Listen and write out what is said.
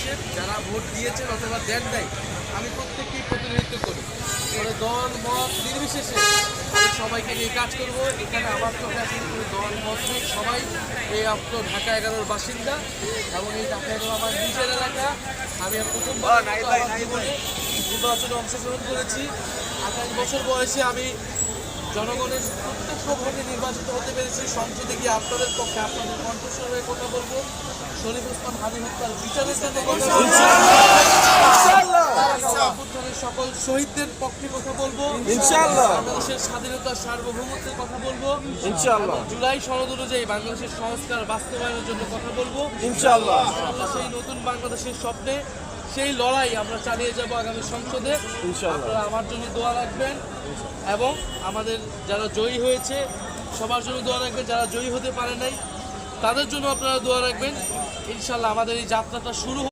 বাংলাদেশের যারা ভোট দিয়েছেন অথবা দেন নাই, আমি প্রত্যেককেই প্রতিনিধিত্ব করি। ফলে দল মত নির্বিশেষে আমি সবাইকে নিয়ে কাজ করব। এখানে আমার চোখে আসলে কোনো দল মত নেই, সবাই এই আপনার ঢাকা 11-র বাসিন্দা এবং এই ঢাকা 11 আমার নিজের এলাকা। আমি প্রথমবার আমার জীবনে নির্বাচনে অংশগ্রহণ করেছি। 28 বছর বয়সে আমি জনগণের প্রত্যেক ভোটে নির্বাচিত হতে পেরেছি। সংসদে গিয়ে আপনাদের পক্ষে আপনাদের কণ্ঠস্বর হয়ে কথা বলবো, শরীফ ওসমান হাদি হত্যার বিচারের জন্য কথা বলবো, সকল শহীদদের পক্ষে কথা বলবো, ইনশাআল্লাহ বাংলাদেশের স্বাধীনতার সার্বভৌমত্বের কথা বলবো, ইনশাআল্লাহ জুলাই সনদ অনুযায়ী বাংলাদেশের সংস্কার বাস্তবায়নের জন্য কথা বলবো, ইনশাআল্লাহ সেই নতুন বাংলাদেশের স্বপ্নে সেই লড়াই আমরা চালিয়ে যাব আগামী সংসদে। আপনারা আমার জন্য দোয়া রাখবেন এবং আমাদের যারা জয়ী হয়েছে সবার জন্য দোয়া রাখবেন, যারা জয়ী হতে পারে নাই তাদের জন্য আপনারা দোয়া রাখবেন। ইনশাআল্লাহ আমাদের এই যাত্রাটা শুরু